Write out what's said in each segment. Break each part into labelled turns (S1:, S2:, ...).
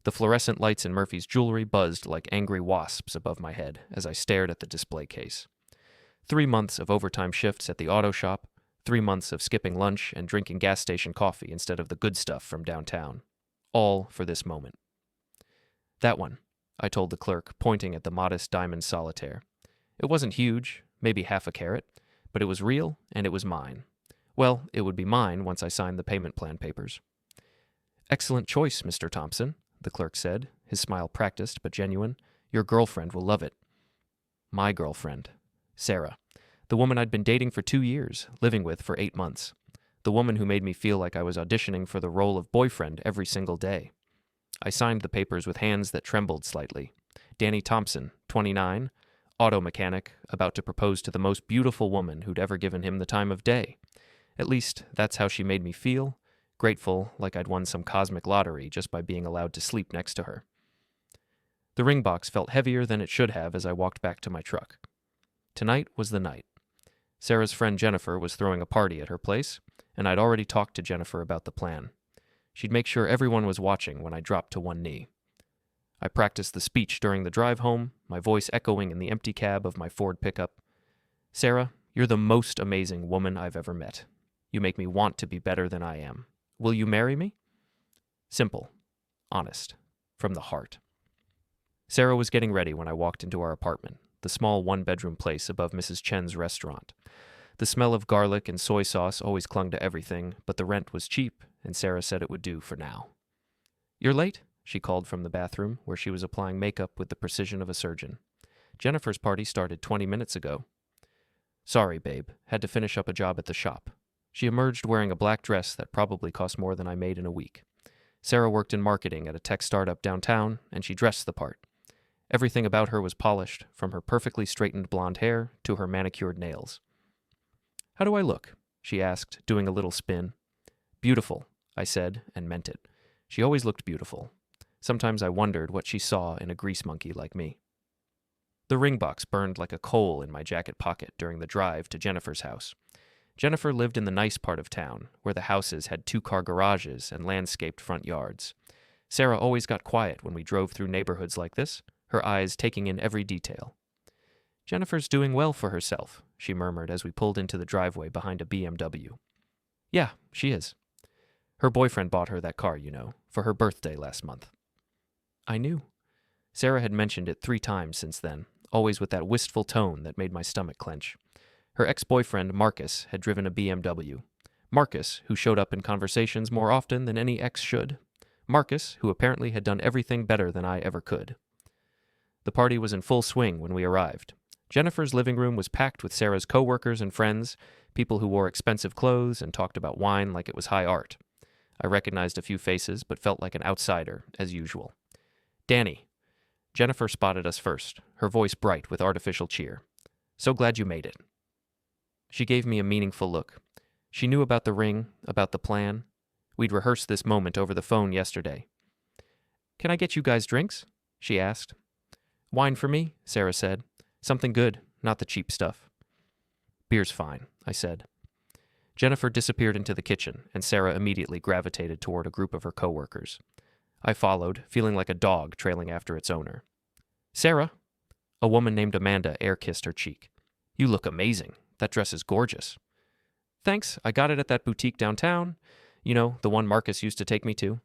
S1: The fluorescent lights in Murphy's jewelry buzzed like angry wasps above my head as I stared at the display case. 3 months of overtime shifts at the auto shop, 3 months of skipping lunch and drinking gas station coffee instead of the good stuff from downtown. All for this moment. That one, I told the clerk, pointing at the modest diamond solitaire. It wasn't huge, maybe half a carat, but it was real and it was mine. Well, it would be mine once I signed the payment plan papers. Excellent choice, Mr. Thompson, the clerk said, his smile practiced but genuine. Your girlfriend will love it. My girlfriend. Sarah. The woman I'd been dating for 2 years, living with for 8 months. The woman who made me feel like I was auditioning for the role of boyfriend every single day. I signed the papers with hands that trembled slightly. Danny Thompson, 29, auto mechanic, about to propose to the most beautiful woman who'd ever given him the time of day. At least, that's how she made me feel, grateful like I'd won some cosmic lottery just by being allowed to sleep next to her. The ring box felt heavier than it should have as I walked back to my truck. Tonight was the night. Sarah's friend Jennifer was throwing a party at her place, and I'd already talked to Jennifer about the plan. She'd make sure everyone was watching when I dropped to one knee. I practiced the speech during the drive home, my voice echoing in the empty cab of my Ford pickup. Sarah, you're the most amazing woman I've ever met. You make me want to be better than I am. Will you marry me? Simple. Honest. From the heart. Sarah was getting ready when I walked into our apartment, the small one-bedroom place above Mrs. Chen's restaurant. The smell of garlic and soy sauce always clung to everything, but the rent was cheap, and Sarah said it would do for now. You're late, she called from the bathroom, where she was applying makeup with the precision of a surgeon. Jennifer's party started 20 minutes ago. Sorry, babe. Had to finish up a job at the shop. She emerged wearing a black dress that probably cost more than I made in a week. Sarah worked in marketing at a tech startup downtown, and she dressed the part. Everything about her was polished, from her perfectly straightened blonde hair to her manicured nails. How do I look? She asked, doing a little spin. Beautiful, I said, and meant it. She always looked beautiful. Sometimes I wondered what she saw in a grease monkey like me. The ring box burned like a coal in my jacket pocket during the drive to Jennifer's house. Jennifer lived in the nice part of town, where the houses had 2-car garages and landscaped front yards. Sarah always got quiet when we drove through neighborhoods like this, her eyes taking in every detail. Jennifer's doing well for herself, she murmured as we pulled into the driveway behind a BMW. Yeah, she is. Her boyfriend bought her that car, for her birthday last month. I knew. Sarah had mentioned it 3 times since then, always with that wistful tone that made my stomach clench. Her ex-boyfriend, Marcus, had driven a BMW. Marcus, who showed up in conversations more often than any ex should. Marcus, who apparently had done everything better than I ever could. The party was in full swing when we arrived. Jennifer's living room was packed with Sarah's co-workers and friends, people who wore expensive clothes and talked about wine like it was high art. I recognized a few faces, but felt like an outsider, as usual. Danny. Jennifer spotted us first, her voice bright with artificial cheer. So glad you made it. She gave me a meaningful look. She knew about the ring, about the plan. We'd rehearsed this moment over the phone yesterday. Can I get you guys drinks? She asked. Wine for me, Sarah said. Something good, not the cheap stuff. Beer's fine, I said. Jennifer disappeared into the kitchen, and Sarah immediately gravitated toward a group of her coworkers. I followed, feeling like a dog trailing after its owner. Sarah! A woman named Amanda air-kissed her cheek. You look amazing. That dress is gorgeous. Thanks, I got it at that boutique downtown. The one Marcus used to take me to.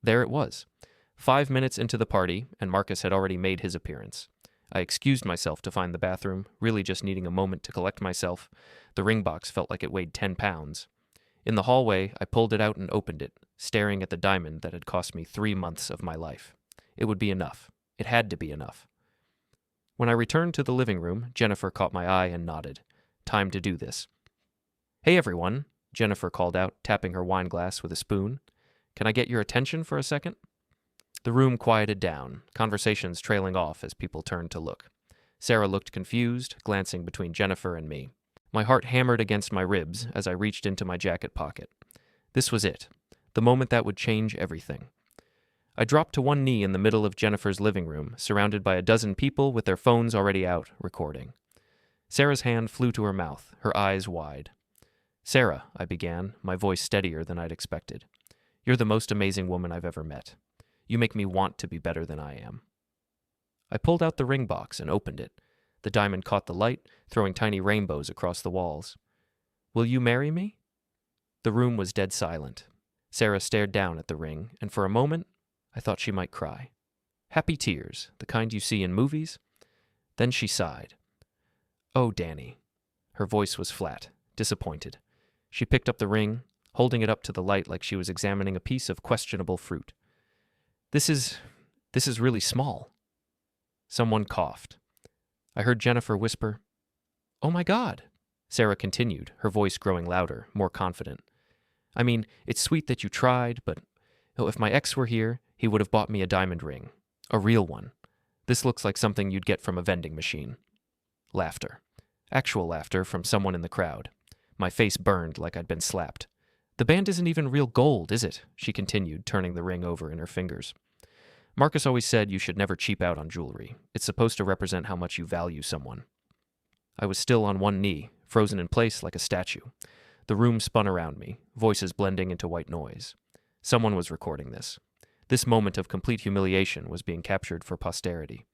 S1: There it was. 5 minutes into the party, and Marcus had already made his appearance. I excused myself to find the bathroom, really just needing a moment to collect myself. The ring box felt like it weighed 10 pounds. In the hallway, I pulled it out and opened it, staring at the diamond that had cost me 3 months of my life. It would be enough. It had to be enough. When I returned to the living room, Jennifer caught my eye and nodded. Time to do this. Hey everyone, Jennifer called out, tapping her wine glass with a spoon. Can I get your attention for a second? The room quieted down, conversations trailing off as people turned to look. Sarah looked confused, glancing between Jennifer and me. My heart hammered against my ribs as I reached into my jacket pocket. This was it, the moment that would change everything. I dropped to one knee in the middle of Jennifer's living room, surrounded by a dozen people with their phones already out, recording. Sarah's hand flew to her mouth, her eyes wide. Sarah, I began, my voice steadier than I'd expected. You're the most amazing woman I've ever met. You make me want to be better than I am. I pulled out the ring box and opened it. The diamond caught the light, throwing tiny rainbows across the walls. Will you marry me? The room was dead silent. Sarah stared down at the ring, and for a moment, I thought she might cry. Happy tears, the kind you see in movies. Then she sighed. Oh, Danny. Her voice was flat, disappointed. She picked up the ring, holding it up to the light like she was examining a piece of questionable fruit. This is really small. Someone coughed. I heard Jennifer whisper, "Oh my God." Sarah continued, her voice growing louder, more confident. I mean, it's sweet that you tried, but if my ex were here, he would have bought me a diamond ring. A real one. This looks like something you'd get from a vending machine. Laughter. Actual laughter from someone in the crowd. My face burned like I'd been slapped. The band isn't even real gold, is it? She continued, turning the ring over in her fingers. Marcus always said you should never cheap out on jewelry. It's supposed to represent how much you value someone. I was still on one knee, frozen in place like a statue. The room spun around me, voices blending into white noise. Someone was recording this. This moment of complete humiliation was being captured for posterity.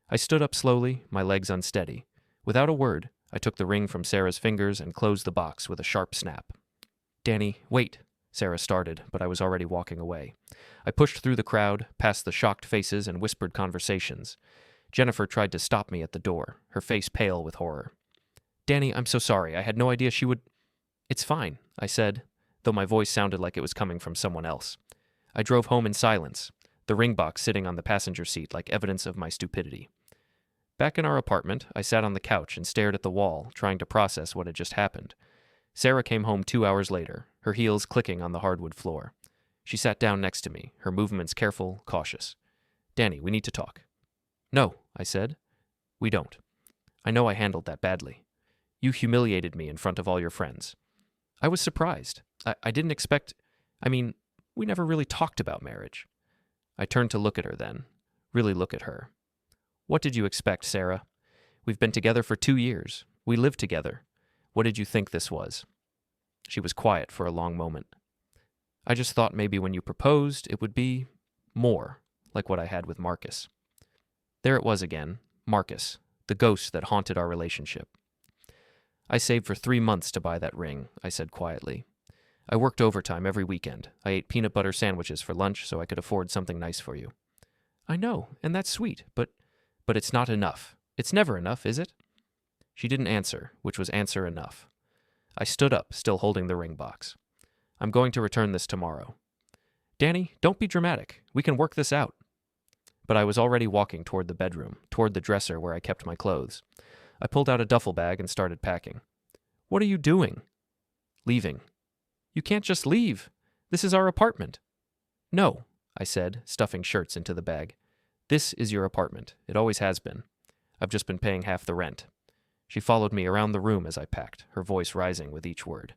S1: I stood up slowly, my legs unsteady. Without a word, I took the ring from Sarah's fingers and closed the box with a sharp snap. Danny, wait, Sarah started, but I was already walking away. I pushed through the crowd, past the shocked faces and whispered conversations. Jennifer tried to stop me at the door, her face pale with horror. Danny, I'm so sorry. I had no idea she would... It's fine, I said, though my voice sounded like it was coming from someone else. I drove home in silence, the ring box sitting on the passenger seat like evidence of my stupidity. Back in our apartment, I sat on the couch and stared at the wall, trying to process what had just happened. Sarah came home 2 hours later, her heels clicking on the hardwood floor. She sat down next to me, her movements careful, cautious. Danny, we need to talk. No, I said. We don't. I know I handled that badly. You humiliated me in front of all your friends. I was surprised. I didn't expect... we never really talked about marriage. I turned to look at her then. Really look at her. What did you expect, Sarah? We've been together for 2 years. We live together. What did you think this was? She was quiet for a long moment. I just thought maybe when you proposed, it would be more, like what I had with Marcus. There it was again, Marcus, the ghost that haunted our relationship. I saved for 3 months to buy that ring, I said quietly. I worked overtime every weekend. I ate peanut butter sandwiches for lunch so I could afford something nice for you. I know, and that's sweet, but it's not enough. It's never enough, is it? She didn't answer, which was answer enough. I stood up, still holding the ring box. I'm going to return this tomorrow. Danny, don't be dramatic. We can work this out. But I was already walking toward the bedroom, toward the dresser where I kept my clothes. I pulled out a duffel bag and started packing. What are you doing? Leaving. You can't just leave. This is our apartment. No, I said, stuffing shirts into the bag. This is your apartment. It always has been. I've just been paying half the rent. She followed me around the room as I packed, her voice rising with each word.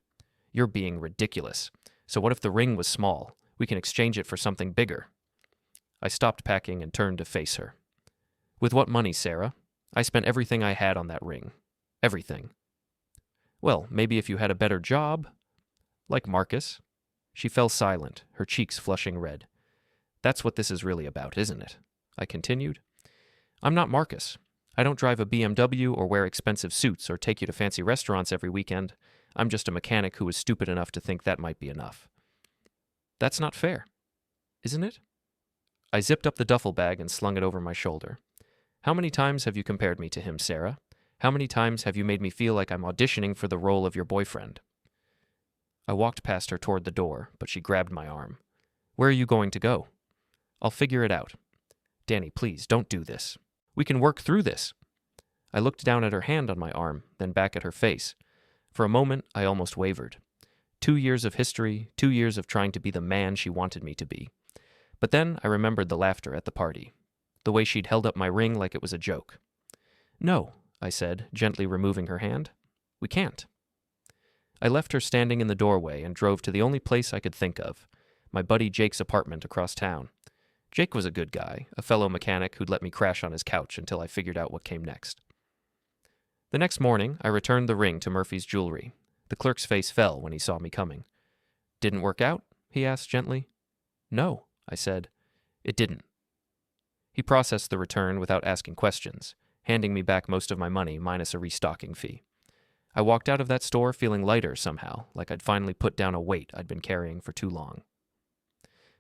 S1: You're being ridiculous. So what if the ring was small? We can exchange it for something bigger. I stopped packing and turned to face her. With what money, Sarah? I spent everything I had on that ring. Everything. Well, maybe if you had a better job. Like Marcus. She fell silent, her cheeks flushing red. That's what this is really about, isn't it? I continued. I'm not Marcus. I don't drive a BMW or wear expensive suits or take you to fancy restaurants every weekend. I'm just a mechanic who was stupid enough to think that might be enough. That's not fair, isn't it? I zipped up the duffel bag and slung it over my shoulder. How many times have you compared me to him, Sarah? How many times have you made me feel like I'm auditioning for the role of your boyfriend? I walked past her toward the door, but she grabbed my arm. Where are you going to go? I'll figure it out. Danny, please, don't do this. We can work through this. I looked down at her hand on my arm, then back at her face. For a moment, I almost wavered. 2 years of history, 2 years of trying to be the man she wanted me to be. But then I remembered the laughter at the party, the way she'd held up my ring like it was a joke. No, I said, gently removing her hand. We can't. I left her standing in the doorway and drove to the only place I could think of, my buddy Jake's apartment across town. Jake was a good guy, a fellow mechanic who'd let me crash on his couch until I figured out what came next. The next morning, I returned the ring to Murphy's jewelry. The clerk's face fell when he saw me coming. Didn't work out? He asked gently. No, I said. It didn't. He processed the return without asking questions, handing me back most of my money minus a restocking fee. I walked out of that store feeling lighter somehow, like I'd finally put down a weight I'd been carrying for too long.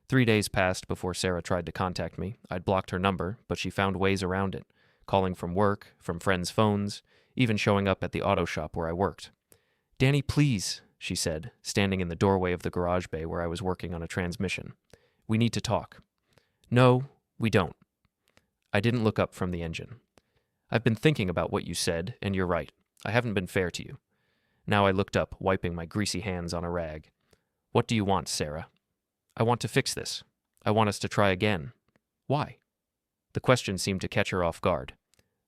S1: 3 days passed before Sarah tried to contact me. I'd blocked her number, but she found ways around it, calling from work, from friends' phones, even showing up at the auto shop where I worked. "Danny, please," she said, standing in the doorway of the garage bay where I was working on a transmission. "We need to talk." "No, we don't." I didn't look up from the engine. "I've been thinking about what you said, and you're right. I haven't been fair to you." Now I looked up, wiping my greasy hands on a rag. "What do you want, Sarah?" "I want to fix this. I want us to try again." "Why?" The question seemed to catch her off guard.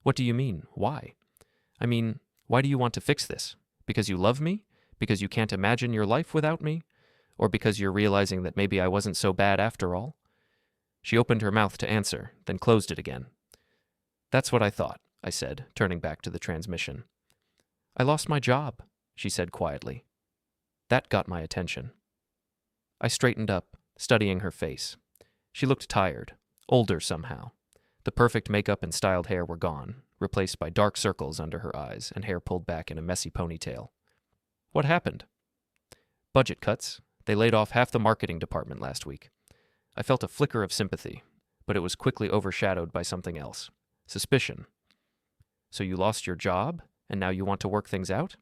S1: "What do you mean, why?" "I mean, why do you want to fix this? Because you love me? Because you can't imagine your life without me? Or because you're realizing that maybe I wasn't so bad after all?" She opened her mouth to answer, then closed it again. "That's what I thought," I said, turning back to the transmission. "I lost my job," she said quietly. That got my attention. I straightened up, studying her face. She looked tired, older somehow. The perfect makeup and styled hair were gone, replaced by dark circles under her eyes and hair pulled back in a messy ponytail. "What happened?" "Budget cuts. They laid off half the marketing department last week." I felt a flicker of sympathy, but it was quickly overshadowed by something else. Suspicion. "So you lost your job, and now you want to work things out?"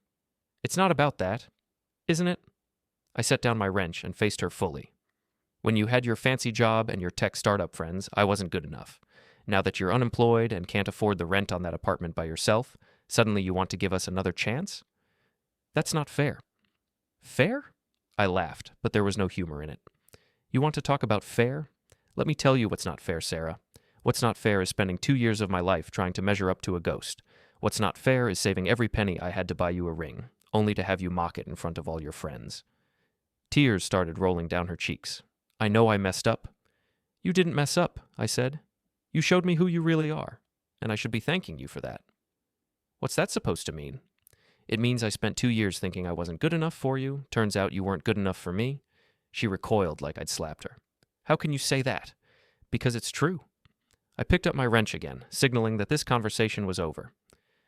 S1: "It's not about that, isn't it?" I set down my wrench and faced her fully. "When you had your fancy job and your tech startup friends, I wasn't good enough. Now that you're unemployed and can't afford the rent on that apartment by yourself, suddenly you want to give us another chance? That's not fair." "Fair?" I laughed, but there was no humor in it. "You want to talk about fair? Let me tell you what's not fair, Sarah. What's not fair is spending 2 years of my life trying to measure up to a ghost. What's not fair is saving every penny I had to buy you a ring, only to have you mock it in front of all your friends." Tears started rolling down her cheeks. "I know I messed up." "You didn't mess up," I said. "You showed me who you really are, and I should be thanking you for that." "What's that supposed to mean?" "It means I spent 2 years thinking I wasn't good enough for you. Turns out you weren't good enough for me." She recoiled like I'd slapped her. "How can you say that?" "Because it's true." I picked up my wrench again, signaling that this conversation was over.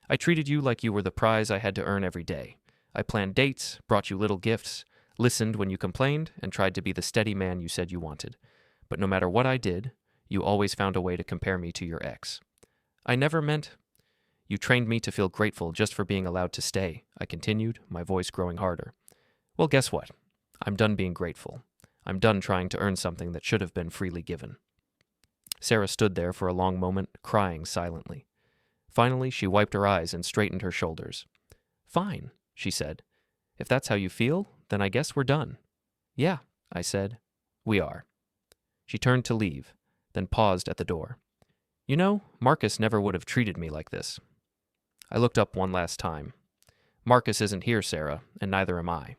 S1: "I treated you like you were the prize I had to earn every day. I planned dates, brought you little gifts, listened when you complained, and tried to be the steady man you said you wanted. But no matter what I did, you always found a way to compare me to your ex. I never meant—" "You trained me to feel grateful just for being allowed to stay," I continued, my voice growing harder. "Well, guess what? I'm done being grateful. I'm done trying to earn something that should have been freely given." Sarah stood there for a long moment, crying silently. Finally, she wiped her eyes and straightened her shoulders. "Fine," she said. "If that's how you feel, then I guess we're done." "Yeah," I said. "We are." She turned to leave, then paused at the door. "You know, Marcus never would have treated me like this." I looked up one last time. "Marcus isn't here, Sarah, and neither am I."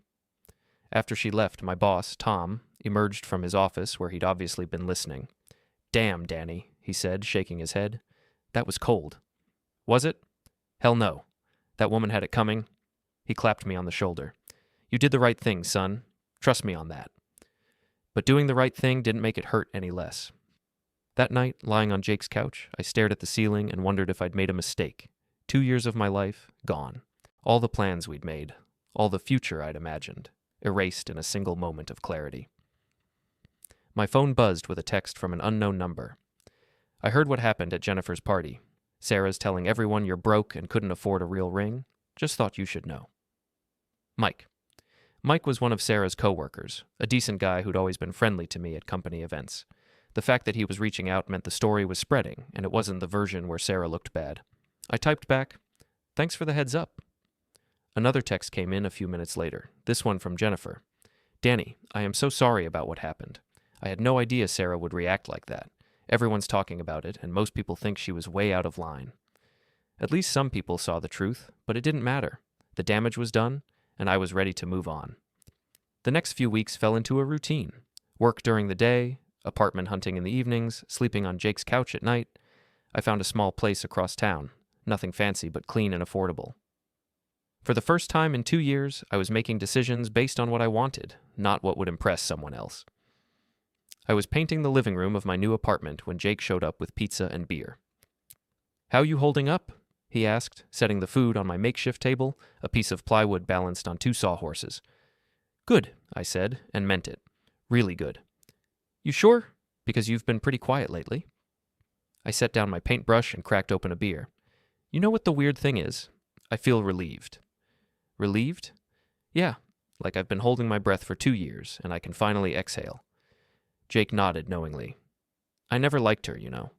S1: After she left, my boss, Tom, emerged from his office where he'd obviously been listening. "Damn, Danny," he said, shaking his head. "That was cold." "Was it?" "Hell no. That woman had it coming." He clapped me on the shoulder. "You did the right thing, son. Trust me on that." But doing the right thing didn't make it hurt any less. That night, lying on Jake's couch, I stared at the ceiling and wondered if I'd made a mistake. 2 years of my life, gone. All the plans we'd made, all the future I'd imagined, erased in a single moment of clarity. My phone buzzed with a text from an unknown number. "I heard what happened at Jennifer's party. Sarah's telling everyone you're broke and couldn't afford a real ring. Just thought you should know." Mike. Mike was one of Sarah's coworkers, a decent guy who'd always been friendly to me at company events. The fact that he was reaching out meant the story was spreading, and it wasn't the version where Sarah looked bad. I typed back, "Thanks for the heads up." Another text came in a few minutes later, this one from Jennifer. "Danny, I am so sorry about what happened. I had no idea Sarah would react like that. Everyone's talking about it, and most people think she was way out of line. At least some people saw the truth, but it didn't matter. The damage was done, and I was ready to move on." The next few weeks fell into a routine. Work during the day, apartment hunting in the evenings, sleeping on Jake's couch at night. I found a small place across town, nothing fancy but clean and affordable. For the first time in 2 years, I was making decisions based on what I wanted, not what would impress someone else. I was painting the living room of my new apartment when Jake showed up with pizza and beer. "How you holding up?" he asked, setting the food on my makeshift table, a piece of plywood balanced on two sawhorses. "Good," I said, and meant it. Really good. "You sure? Because you've been pretty quiet lately." I set down my paintbrush and cracked open a beer. "You know what the weird thing is? I feel relieved." "Relieved?" "Yeah, like I've been holding my breath for 2 years, and I can finally exhale." Jake nodded knowingly. "I never liked her, you know."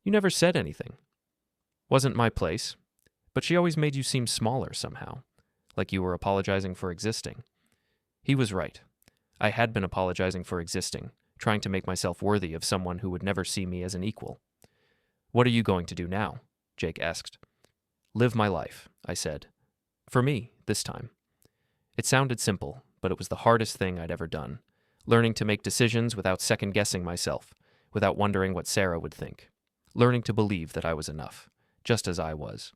S1: "You never said anything." "Wasn't my place. But she always made you seem smaller somehow, like you were apologizing for existing." He was right. I had been apologizing for existing, trying to make myself worthy of someone who would never see me as an equal. "What are you going to do now?" Jake asked. "Live my life," I said. For me, this time. It sounded simple, but it was the hardest thing I'd ever done. Learning to make decisions without second-guessing myself, without wondering what Sarah would think. Learning to believe that I was enough, just as I was.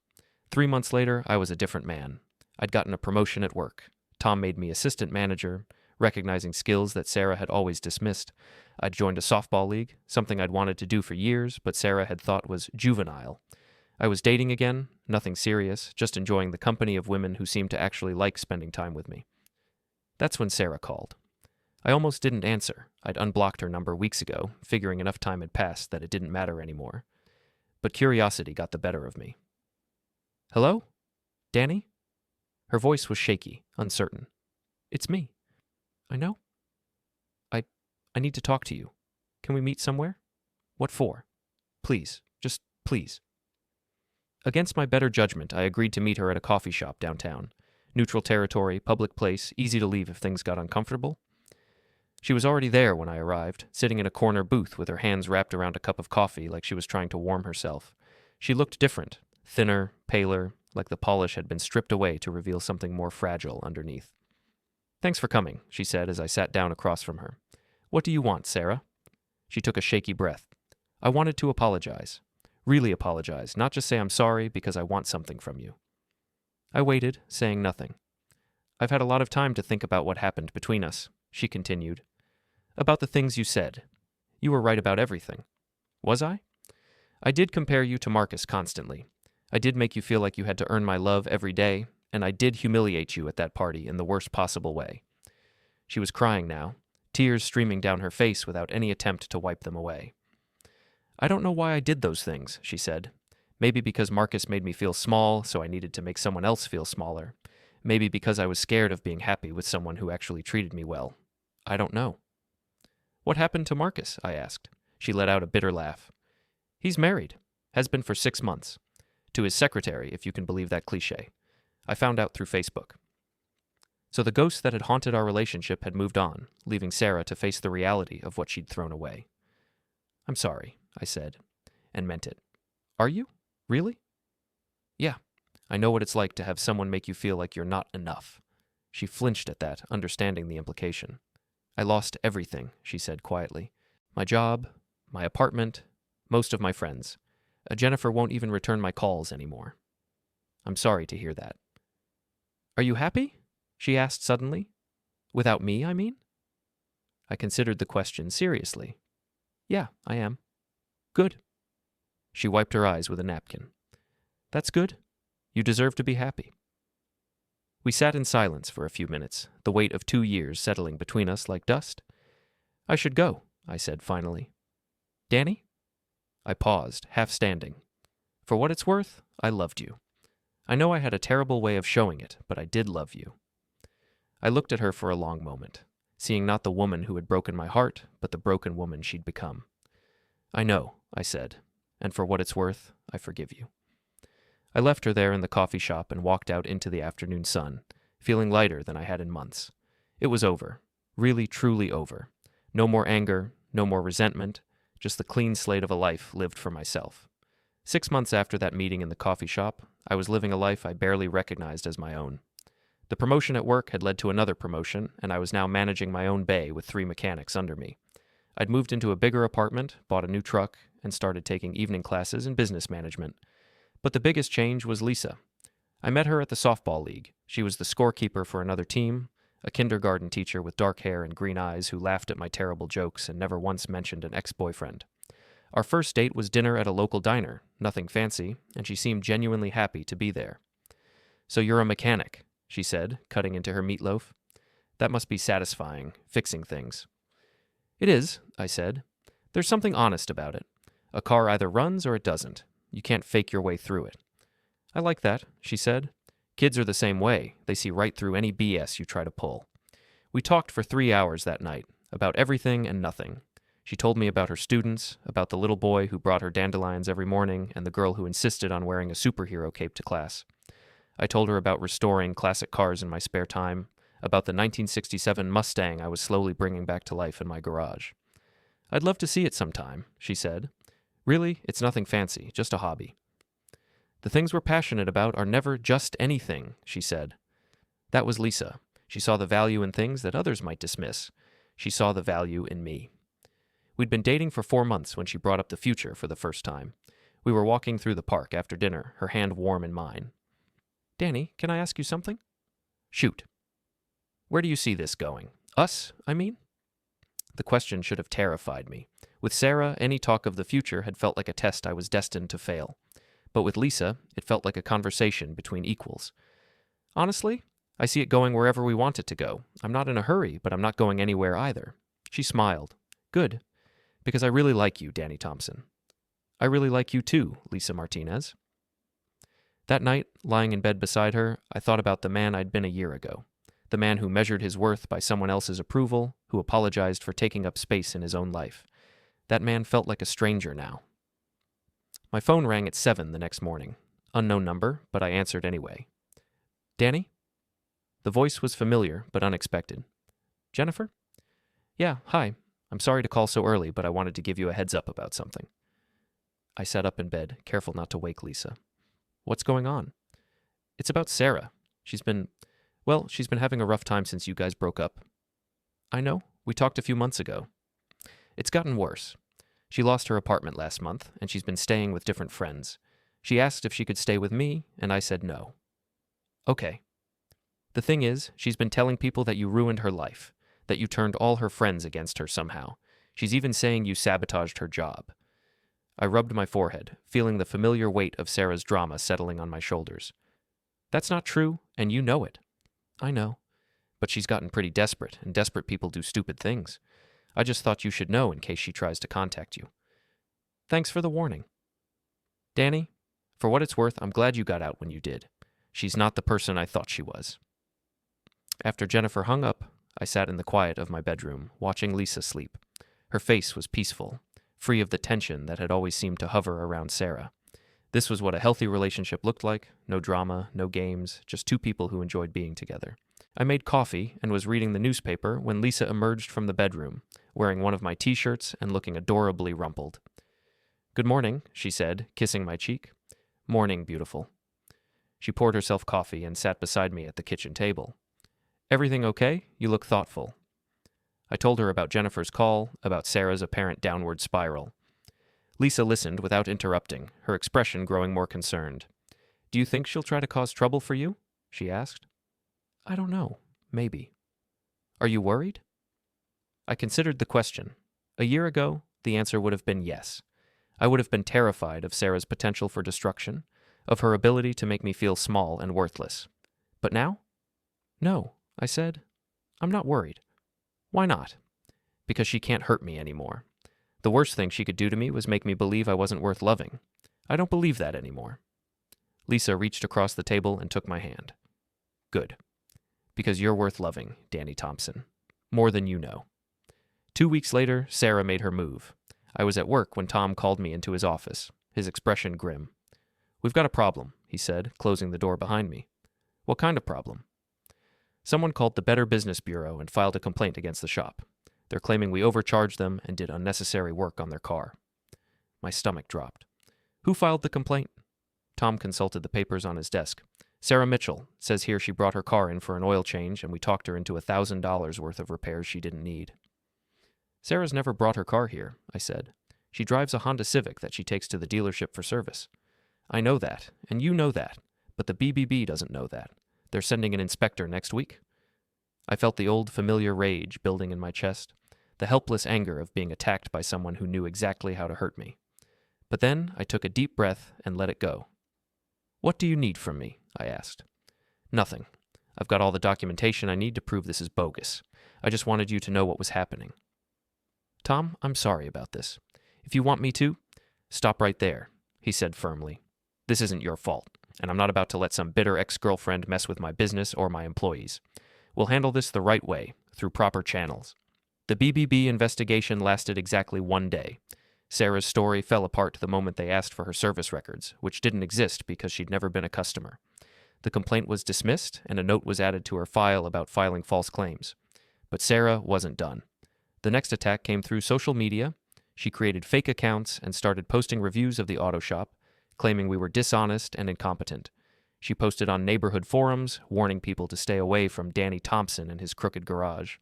S1: 3 months later, I was a different man. I'd gotten a promotion at work. Tom made me assistant manager, recognizing skills that Sarah had always dismissed. I'd joined a softball league, something I'd wanted to do for years, but Sarah had thought was juvenile. I was dating again, nothing serious, just enjoying the company of women who seemed to actually like spending time with me. That's when Sarah called. I almost didn't answer. I'd unblocked her number weeks ago, figuring enough time had passed that it didn't matter anymore. But curiosity got the better of me. "Hello? Danny?" Her voice was shaky, uncertain. "It's me." "I know. I need to talk to you. Can we meet somewhere?" "What for?" "Please. Just please." Against my better judgment, I agreed to meet her at a coffee shop downtown. Neutral territory, public place, easy to leave if things got uncomfortable. She was already there when I arrived, sitting in a corner booth with her hands wrapped around a cup of coffee like she was trying to warm herself. She looked different, thinner, paler, like the polish had been stripped away to reveal something more fragile underneath. "Thanks for coming," she said as I sat down across from her. "What do you want, Sarah?" She took a shaky breath. "I wanted to apologize. Really apologize, not just say I'm sorry because I want something from you." I waited, saying nothing. "I've had a lot of time to think about what happened between us," she continued. "About the things you said. You were right about everything." "Was I?" "I did compare you to Marcus constantly. I did make you feel like you had to earn my love every day, and I did humiliate you at that party in the worst possible way." She was crying now, tears streaming down her face without any attempt to wipe them away. "I don't know why I did those things," she said. "Maybe because Marcus made me feel small, so I needed to make someone else feel smaller. Maybe because I was scared of being happy with someone who actually treated me well. I don't know." "What happened to Marcus?" I asked. She let out a bitter laugh. "He's married. Has been for 6 months. To his secretary, if you can believe that cliche. I found out through Facebook." So the ghost that had haunted our relationship had moved on, leaving Sarah to face the reality of what she'd thrown away. "I'm sorry," I said, and meant it. "Are you? Really?" "Yeah. I know what it's like to have someone make you feel like you're not enough." She flinched at that, understanding the implication. "I lost everything," she said quietly. "My job, my apartment, most of my friends. Jennifer won't even return my calls anymore." "I'm sorry to hear that." "Are you happy?" she asked suddenly. "Without me, I mean?" I considered the question seriously. "Yeah, I am." "Good." She wiped her eyes with a napkin. "That's good. You deserve to be happy." We sat in silence for a few minutes, the weight of 2 years settling between us like dust. "I should go," I said finally. "Danny?" I paused, half standing. For what it's worth, I loved you. I know I had a terrible way of showing it, but I did love you. I looked at her for a long moment, seeing not the woman who had broken my heart, but the broken woman she'd become. "I know," I said, "and for what it's worth, I forgive you." I left her there in the coffee shop and walked out into the afternoon sun, feeling lighter than I had in months. It was over. Really, truly over. No more anger, no more resentment, just the clean slate of a life lived for myself. 6 months after that meeting in the coffee shop, I was living a life I barely recognized as my own. The promotion at work had led to another promotion, and I was now managing my own bay with 3 mechanics under me. I'd moved into a bigger apartment, bought a new truck, and started taking evening classes in business management. But the biggest change was Lisa. I met her at the softball league. She was the scorekeeper for another team, a kindergarten teacher with dark hair and green eyes who laughed at my terrible jokes and never once mentioned an ex-boyfriend. Our first date was dinner at a local diner, nothing fancy, and she seemed genuinely happy to be there. "So you're a mechanic," she said, cutting into her meatloaf. "That must be satisfying, fixing things." "It is," I said. "There's something honest about it. A car either runs or it doesn't. You can't fake your way through it." "I like that," she said. "Kids are the same way. They see right through any BS you try to pull." We talked for 3 hours that night, about everything and nothing. She told me about her students, about the little boy who brought her dandelions every morning and the girl who insisted on wearing a superhero cape to class. I told her about restoring classic cars in my spare time, about the 1967 Mustang I was slowly bringing back to life in my garage. "I'd love to see it sometime," she said. "Really, it's nothing fancy, just a hobby." "The things we're passionate about are never just anything," she said. That was Lisa. She saw the value in things that others might dismiss. She saw the value in me. We'd been dating for 4 months when she brought up the future for the first time. We were walking through the park after dinner, her hand warm in mine. "Danny, can I ask you something?" "Shoot." "Where do you see this going? Us, I mean?" The question should have terrified me. With Sarah, any talk of the future had felt like a test I was destined to fail. But with Lisa, it felt like a conversation between equals. "Honestly, I see it going wherever we want it to go. I'm not in a hurry, but I'm not going anywhere either." She smiled. "Good. Because I really like you, Danny Thompson." "I really like you too, Lisa Martinez." That night, lying in bed beside her, I thought about the man I'd been a year ago. The man who measured his worth by someone else's approval, who apologized for taking up space in his own life. That man felt like a stranger now. My phone rang at 7 the next morning. Unknown number, but I answered anyway. "Danny?" The voice was familiar, but unexpected. "Jennifer?" "Yeah, hi. I'm sorry to call so early, but I wanted to give you a heads up about something." I sat up in bed, careful not to wake Lisa. "What's going on?" "It's about Sarah. She's been having a rough time since you guys broke up." "I know. We talked a few months ago." "It's gotten worse. She lost her apartment last month, and she's been staying with different friends. She asked if she could stay with me, and I said no." "Okay." "The thing is, she's been telling people that you ruined her life, that you turned all her friends against her somehow. She's even saying you sabotaged her job." I rubbed my forehead, feeling the familiar weight of Sarah's drama settling on my shoulders. "That's not true, and you know it." "I know. But she's gotten pretty desperate, and desperate people do stupid things. I just thought you should know in case she tries to contact you." "Thanks for the warning." "Danny, for what it's worth, I'm glad you got out when you did. She's not the person I thought she was." After Jennifer hung up, I sat in the quiet of my bedroom, watching Lisa sleep. Her face was peaceful, free of the tension that had always seemed to hover around Sarah. This was what a healthy relationship looked like. No drama, no games, just two people who enjoyed being together. I made coffee and was reading the newspaper when Lisa emerged from the bedroom, wearing one of my t-shirts and looking adorably rumpled. "Good morning," she said, kissing my cheek. "Morning, beautiful." She poured herself coffee and sat beside me at the kitchen table. "Everything okay? You look thoughtful." I told her about Jennifer's call, about Sarah's apparent downward spiral. Lisa listened without interrupting, her expression growing more concerned. "Do you think she'll try to cause trouble for you?" she asked. "I don't know. Maybe." "Are you worried?" I considered the question. A year ago, the answer would have been yes. I would have been terrified of Sarah's potential for destruction, of her ability to make me feel small and worthless. But now? "No," I said. "I'm not worried." "Why not?" "Because she can't hurt me anymore. The worst thing she could do to me was make me believe I wasn't worth loving. I don't believe that anymore." Lisa reached across the table and took my hand. "Good. Because you're worth loving, Danny Thompson. More than you know." 2 weeks later, Sarah made her move. I was at work when Tom called me into his office, his expression grim. "We've got a problem," he said, closing the door behind me. "What kind of problem?" "Someone called the Better Business Bureau and filed a complaint against the shop. They're claiming we overcharged them and did unnecessary work on their car." My stomach dropped. "Who filed the complaint?" Tom consulted the papers on his desk. "Sarah Mitchell says here she brought her car in for an oil change and we talked her into $1,000 worth of repairs she didn't need." "Sarah's never brought her car here," I said. "She drives a Honda Civic that she takes to the dealership for service." "I know that, and you know that, but the BBB doesn't know that. They're sending an inspector next week." I felt the old familiar rage building in my chest, the helpless anger of being attacked by someone who knew exactly how to hurt me. But then I took a deep breath and let it go. "What do you need from me?" I asked. "Nothing. I've got all the documentation I need to prove this is bogus. I just wanted you to know what was happening." "Tom, I'm sorry about this. If you want me to, stop right there," he said firmly. "This isn't your fault, and I'm not about to let some bitter ex-girlfriend mess with my business or my employees. We'll handle this the right way, through proper channels." The BBB investigation lasted exactly 1 day. Sarah's story fell apart the moment they asked for her service records, which didn't exist because she'd never been a customer. The complaint was dismissed, and a note was added to her file about filing false claims. But Sarah wasn't done. The next attack came through social media. She created fake accounts and started posting reviews of the auto shop, claiming we were dishonest and incompetent. She posted on neighborhood forums, warning people to stay away from Danny Thompson and his crooked garage.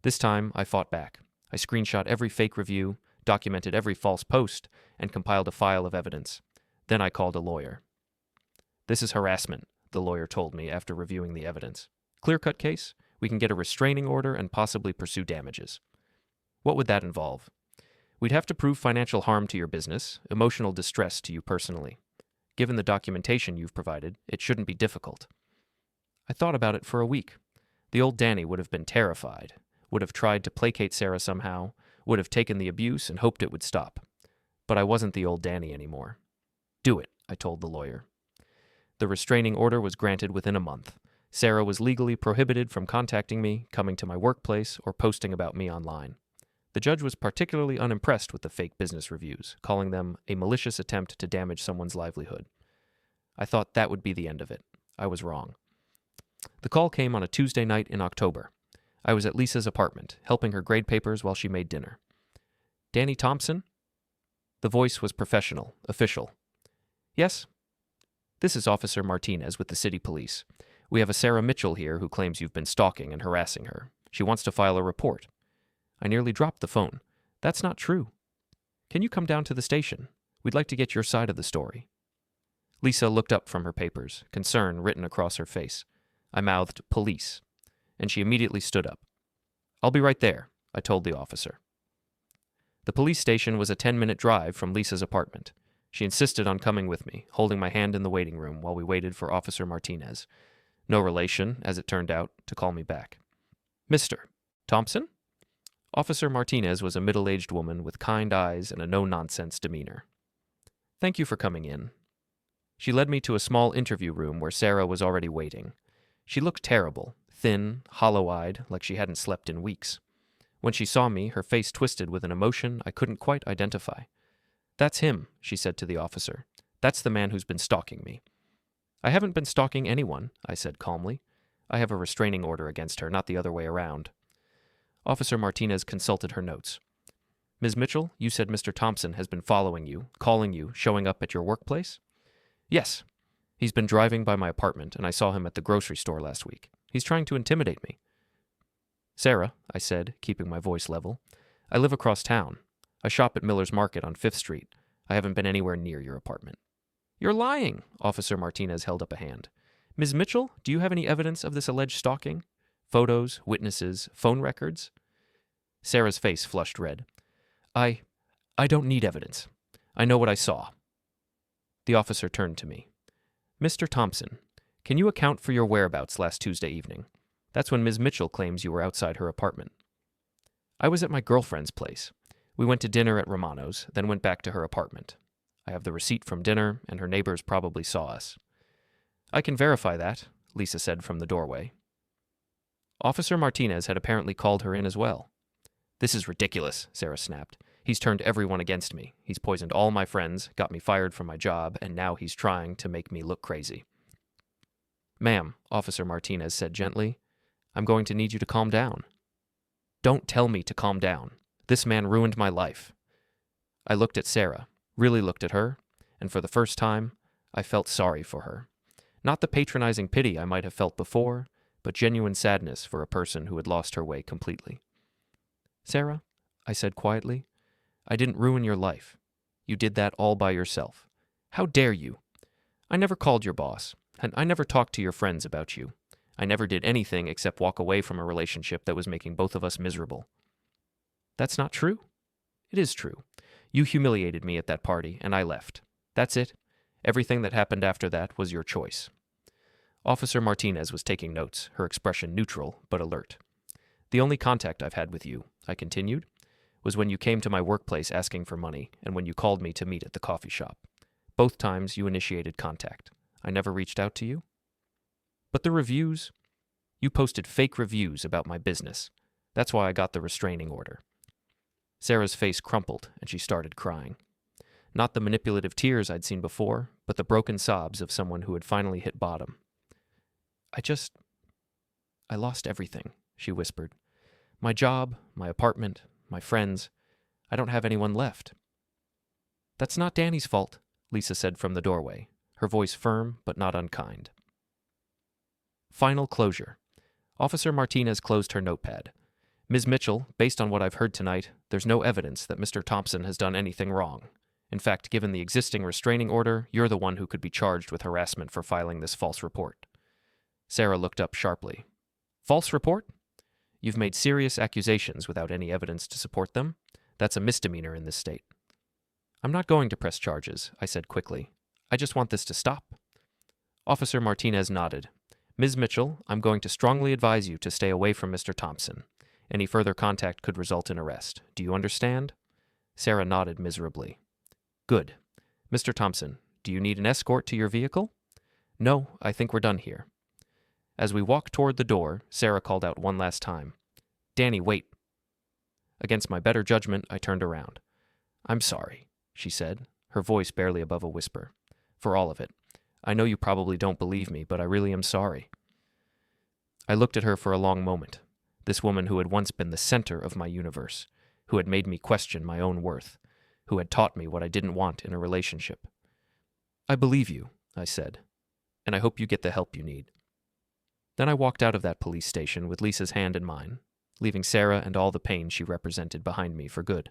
S1: This time, I fought back. I screenshot every fake review, documented every false post, and compiled a file of evidence. Then I called a lawyer. "This is harassment," the lawyer told me after reviewing the evidence. "Clear-cut case? We can get a restraining order and possibly pursue damages." "What would that involve?" "We'd have to prove financial harm to your business, emotional distress to you personally. Given the documentation you've provided, it shouldn't be difficult." I thought about it for a week. The old Danny would have been terrified, would have tried to placate Sarah somehow, would have taken the abuse and hoped it would stop. But I wasn't the old Danny anymore. "Do it," I told the lawyer. The restraining order was granted within a month. Sarah was legally prohibited from contacting me, coming to my workplace, or posting about me online. The judge was particularly unimpressed with the fake business reviews, calling them a malicious attempt to damage someone's livelihood. I thought that would be the end of it. I was wrong. The call came on a Tuesday night in October. I was at Lisa's apartment, helping her grade papers while she made dinner. "Danny Thompson?" The voice was professional, official. "Yes?" "This is Officer Martinez with the city police. We have a Sarah Mitchell here who claims you've been stalking and harassing her. She wants to file a report." I nearly dropped the phone. "That's not true." "Can you come down to the station? We'd like to get your side of the story." Lisa looked up from her papers, concern written across her face. I mouthed, "Police," and she immediately stood up. "I'll be right there," I told the officer. The police station was a 10-minute drive from Lisa's apartment. She insisted on coming with me, holding my hand in the waiting room while we waited for Officer Martinez. No relation, as it turned out, to call me back. "Mr. Thompson?" Officer Martinez was a middle-aged woman with kind eyes and a no-nonsense demeanor. "Thank you for coming in." She led me to a small interview room where Sarah was already waiting. She looked terrible, thin, hollow-eyed, like she hadn't slept in weeks. When she saw me, her face twisted with an emotion I couldn't quite identify. "That's him," she said to the officer. "That's the man who's been stalking me." "I haven't been stalking anyone," I said calmly. "I have a restraining order against her, not the other way around." Officer Martinez consulted her notes. "Ms. Mitchell, you said Mr. Thompson has been following you, calling you, showing up at your workplace?" "Yes. He's been driving by my apartment, and I saw him at the grocery store last week. He's trying to intimidate me." "Sarah," I said, keeping my voice level, "I live across town. I shop at Miller's Market on 5th Street. I haven't been anywhere near your apartment." "You're lying," Officer Martinez held up a hand. "Ms. Mitchell, do you have any evidence of this alleged stalking? Photos, witnesses, phone records?" Sarah's face flushed red. I don't need evidence. I know what I saw." The officer turned to me. "Mr. Thompson, can you account for your whereabouts last Tuesday evening? That's when Ms. Mitchell claims you were outside her apartment." "I was at my girlfriend's place. We went to dinner at Romano's, then went back to her apartment. I have the receipt from dinner, and her neighbors probably saw us." "I can verify that," Lisa said from the doorway. Officer Martinez had apparently called her in as well. "This is ridiculous," Sarah snapped. "He's turned everyone against me. He's poisoned all my friends, got me fired from my job, and now he's trying to make me look crazy." "Ma'am," Officer Martinez said gently, "I'm going to need you to calm down." "Don't tell me to calm down. This man ruined my life." I looked at Sarah, really looked at her, and for the first time, I felt sorry for her. Not the patronizing pity I might have felt before, but genuine sadness for a person who had lost her way completely. "Sarah," I said quietly, "I didn't ruin your life. You did that all by yourself. How dare you? I never called your boss, and I never talked to your friends about you. I never did anything except walk away from a relationship that was making both of us miserable. That's not true? It is true. You humiliated me at that party, and I left. That's it. Everything that happened after that was your choice. Officer Martinez was taking notes, her expression neutral but alert. The only contact I've had with you, I continued, was when you came to my workplace asking for money and when you called me to meet at the coffee shop. Both times you initiated contact. I never reached out to you. But the reviews? You posted fake reviews about my business. That's why I got the restraining order. Sarah's face crumpled and she started crying. Not the manipulative tears I'd seen before, but the broken sobs of someone who had finally hit bottom. I lost everything, she whispered. My job, my apartment, my friends. I don't have anyone left. That's not Danny's fault, Lisa said from the doorway, her voice firm but not unkind. Final closure. Officer Martinez closed her notepad. Ms. Mitchell, based on what I've heard tonight, there's no evidence that Mr. Thompson has done anything wrong. In fact, given the existing restraining order, you're the one who could be charged with harassment for filing this false report. Sarah looked up sharply. False report? You've made serious accusations without any evidence to support them. That's a misdemeanor in this state. I'm not going to press charges, I said quickly. I just want this to stop. Officer Martinez nodded. Ms. Mitchell, I'm going to strongly advise you to stay away from Mr. Thompson. Any further contact could result in arrest. Do you understand? Sarah nodded miserably. Good. Mr. Thompson, do you need an escort to your vehicle? No, I think we're done here. As we walked toward the door, Sarah called out one last time. Danny, wait. Against my better judgment, I turned around. I'm sorry, she said, her voice barely above a whisper. For all of it. I know you probably don't believe me, but I really am sorry. I looked at her for a long moment. This woman who had once been the center of my universe, who had made me question my own worth, who had taught me what I didn't want in a relationship. I believe you, I said, and I hope you get the help you need. Then I walked out of that police station with Lisa's hand in mine, leaving Sarah and all the pain she represented behind me for good.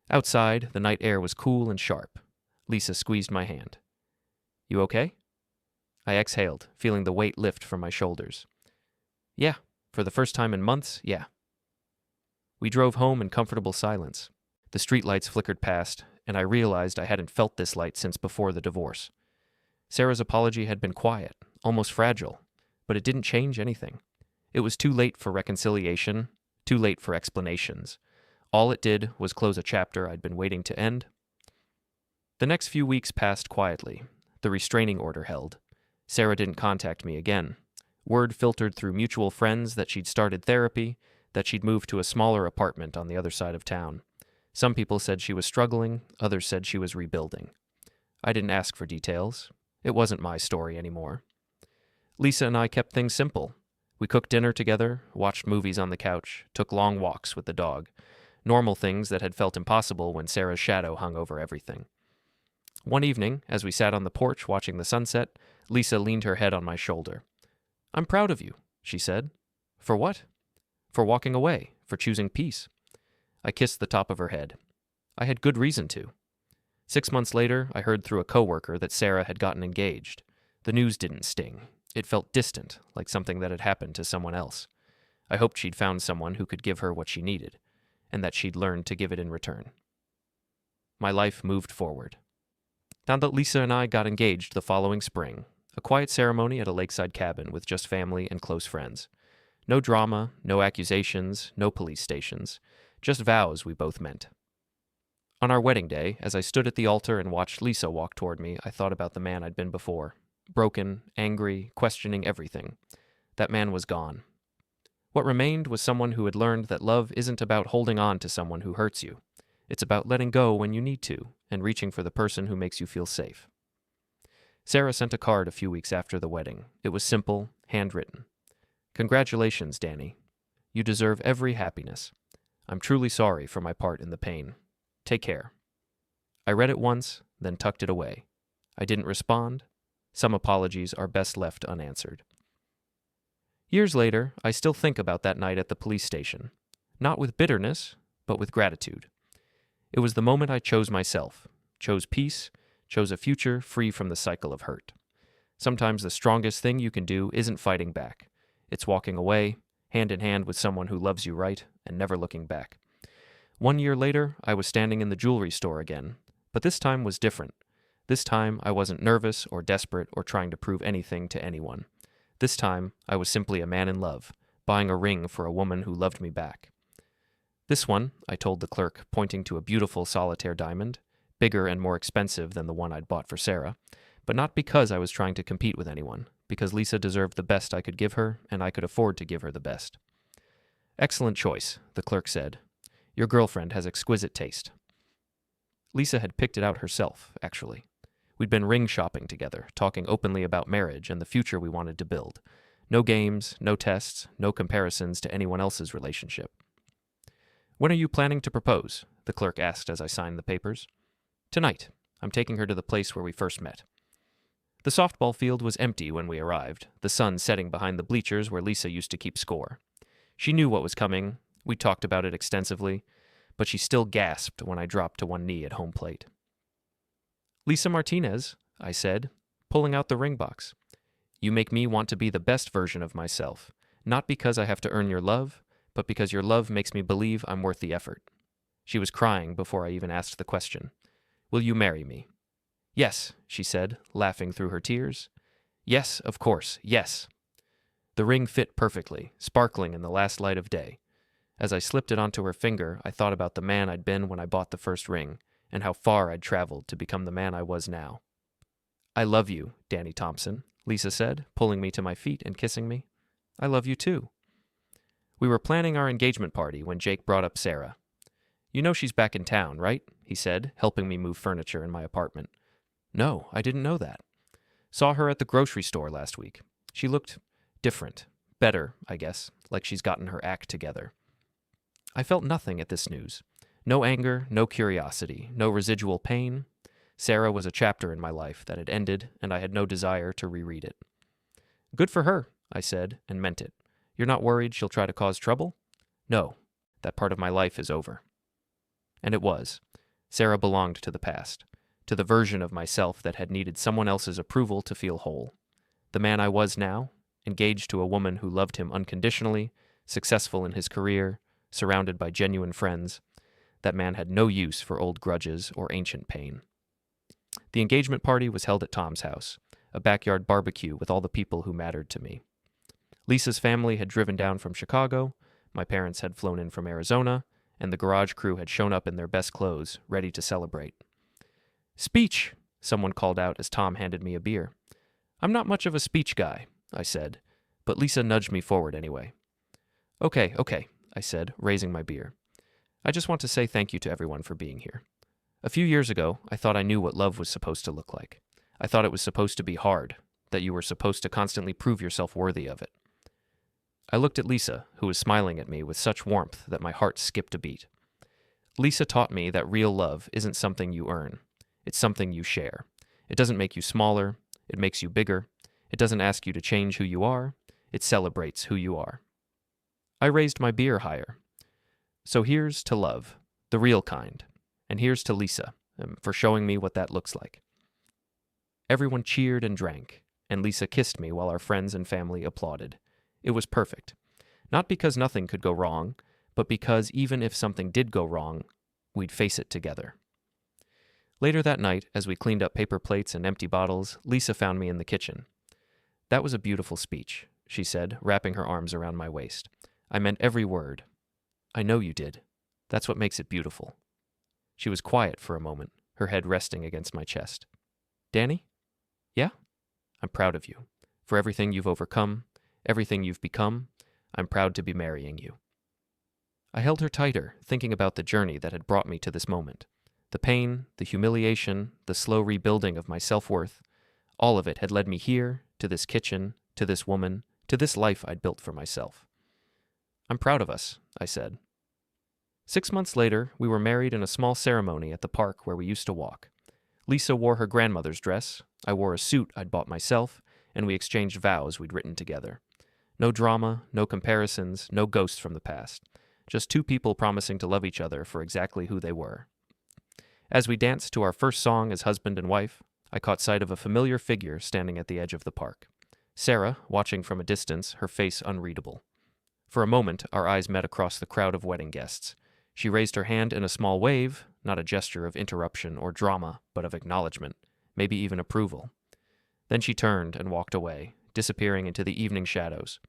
S1: Outside, the night air was cool and sharp. Lisa squeezed my hand. You okay? I exhaled, feeling the weight lift from my shoulders. Yeah, for the first time in months, yeah. We drove home in comfortable silence. The streetlights flickered past, and I realized I hadn't felt this light since before the divorce. Sarah's apology had been quiet, almost fragile, but it didn't change anything. It was too late for reconciliation, too late for explanations. All it did was close a chapter I'd been waiting to end. The next few weeks passed quietly. The restraining order held. Sarah didn't contact me again. Word filtered through mutual friends that she'd started therapy, that she'd moved to a smaller apartment on the other side of town. Some people said she was struggling, others said she was rebuilding. I didn't ask for details. It wasn't my story anymore. Lisa and I kept things simple. We cooked dinner together, watched movies on the couch, took long walks with the dog. Normal things that had felt impossible when Sarah's shadow hung over everything. One evening, as we sat on the porch watching the sunset, Lisa leaned her head on my shoulder. I'm proud of you, she said. For what? For walking away, for choosing peace. I kissed the top of her head. I had good reason to. 6 months later, I heard through a coworker that Sarah had gotten engaged. The news didn't sting. It felt distant, like something that had happened to someone else. I hoped she'd found someone who could give her what she needed, and that she'd learned to give it in return. My life moved forward. Now that Lisa and I got engaged the following spring, a quiet ceremony at a lakeside cabin with just family and close friends. No drama, no accusations, no police stations, just vows we both meant. On our wedding day, as I stood at the altar and watched Lisa walk toward me, I thought about the man I'd been before. Broken, angry, questioning everything. That man was gone. What remained was someone who had learned that love isn't about holding on to someone who hurts you. It's about letting go when you need to, and reaching for the person who makes you feel safe. Sarah sent a card a few weeks after the wedding. It was simple, handwritten. Congratulations, Danny. You deserve every happiness. I'm truly sorry for my part in the pain. Take care. I read it once, then tucked it away. I didn't respond. Some apologies are best left unanswered. Years later, I still think about that night at the police station. Not with bitterness, but with gratitude. It was the moment I chose myself, chose peace, chose a future free from the cycle of hurt. Sometimes the strongest thing you can do isn't fighting back, It's walking away, hand in hand with someone who loves you right, and never looking back. 1 year later, I was standing in the jewelry store again, but this time was different. This time, I wasn't nervous or desperate or trying to prove anything to anyone. This time, I was simply a man in love, buying a ring for a woman who loved me back. This one, I told the clerk, pointing to a beautiful solitaire diamond, bigger and more expensive than the one I'd bought for Sarah, but not because I was trying to compete with anyone, because Lisa deserved the best I could give her, and I could afford to give her the best. Excellent choice, the clerk said. Your girlfriend has exquisite taste. Lisa had picked it out herself, actually. We'd been ring shopping together, talking openly about marriage and the future we wanted to build. No games, no tests, no comparisons to anyone else's relationship. When are you planning to propose? The clerk asked as I signed the papers. Tonight. I'm taking her to the place where we first met. The softball field was empty when we arrived, the sun setting behind the bleachers where Lisa used to keep score. She knew what was coming. We talked about it extensively, but she still gasped when I dropped to one knee at home plate. Lisa Martinez, I said, pulling out the ring box. You make me want to be the best version of myself, not because I have to earn your love, but because your love makes me believe I'm worth the effort. She was crying before I even asked the question. Will you marry me? Yes, she said, laughing through her tears. Yes, of course, yes. The ring fit perfectly, sparkling in the last light of day. As I slipped it onto her finger, I thought about the man I'd been when I bought the first ring, and how far I'd traveled to become the man I was now. I love you, Danny Thompson, Lisa said, pulling me to my feet and kissing me. I love you too. We were planning our engagement party when Jake brought up Sarah. You know she's back in town, right? He said, helping me move furniture in my apartment. No, I didn't know that. Saw her at the grocery store last week. She looked different. Better, I guess, like she's gotten her act together. I felt nothing at this news. No anger, no curiosity, no residual pain. Sarah was a chapter in my life that had ended, and I had no desire to reread it. Good for her, I said, and meant it. You're not worried she'll try to cause trouble? No, that part of my life is over. And it was. Sarah belonged to the past, to the version of myself that had needed someone else's approval to feel whole. The man I was now, engaged to a woman who loved him unconditionally, successful in his career, surrounded by genuine friends, that man had no use for old grudges or ancient pain. The engagement party was held at Tom's house, a backyard barbecue with all the people who mattered to me. Lisa's family had driven down from Chicago, my parents had flown in from Arizona, and the garage crew had shown up in their best clothes, ready to celebrate. Speech, someone called out as Tom handed me a beer. I'm not much of a speech guy, I said, but Lisa nudged me forward anyway. Okay, I said, raising my beer. I just want to say thank you to everyone for being here. A few years ago, I thought I knew what love was supposed to look like. I thought it was supposed to be hard, that you were supposed to constantly prove yourself worthy of it. I looked at Lisa, who was smiling at me with such warmth that my heart skipped a beat. Lisa taught me that real love isn't something you earn. It's something you share. It doesn't make you smaller. It makes you bigger. It doesn't ask you to change who you are. It celebrates who you are. I raised my beer higher. So here's to love, the real kind. And here's to Lisa, for showing me what that looks like. Everyone cheered and drank, and Lisa kissed me while our friends and family applauded. It was perfect. Not because nothing could go wrong, but because even if something did go wrong, we'd face it together. Later that night, as we cleaned up paper plates and empty bottles, Lisa found me in the kitchen. That was a beautiful speech, she said, wrapping her arms around my waist. I meant every word. I know you did. That's what makes it beautiful. She was quiet for a moment, her head resting against my chest. Danny? Yeah? I'm proud of you. For everything you've overcome, everything you've become, I'm proud to be marrying you. I held her tighter, thinking about the journey that had brought me to this moment. The pain, the humiliation, the slow rebuilding of my self-worth, all of it had led me here, to this kitchen, to this woman, to this life I'd built for myself. I'm proud of us, I said. 6 months later, we were married in a small ceremony at the park where we used to walk. Lisa wore her grandmother's dress, I wore a suit I'd bought myself, and we exchanged vows we'd written together. No drama, no comparisons, no ghosts from the past. Just two people promising to love each other for exactly who they were. As we danced to our first song as husband and wife, I caught sight of a familiar figure standing at the edge of the park. Sarah, watching from a distance, her face unreadable. For a moment, our eyes met across the crowd of wedding guests. She raised her hand in a small wave, not a gesture of interruption or drama, but of acknowledgement, maybe even approval. Then she turned and walked away, disappearing into the evening shadows.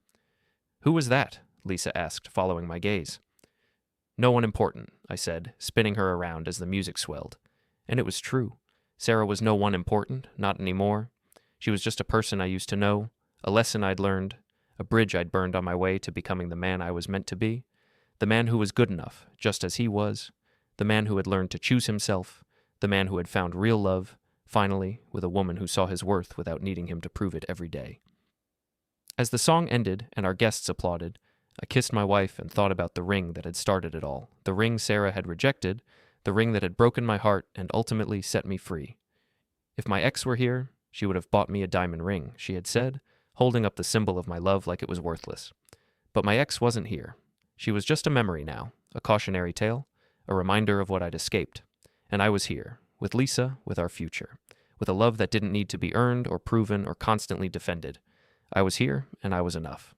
S1: "Who was that?" Lisa asked, following my gaze. "No one important," I said, spinning her around as the music swelled. And it was true. Sarah was no one important, not anymore. She was just a person I used to know, a lesson I'd learned, a bridge I'd burned on my way to becoming the man I was meant to be, the man who was good enough, just as he was, the man who had learned to choose himself, the man who had found real love, finally, with a woman who saw his worth without needing him to prove it every day. As the song ended and our guests applauded, I kissed my wife and thought about the ring that had started it all, the ring Sarah had rejected, the ring that had broken my heart and ultimately set me free. If my ex were here, she would have bought me a diamond ring, she had said, holding up the symbol of my love like it was worthless. But my ex wasn't here. She was just a memory now, a cautionary tale, a reminder of what I'd escaped. And I was here, with Lisa, with our future, with a love that didn't need to be earned or proven or constantly defended. I was here, and I was enough.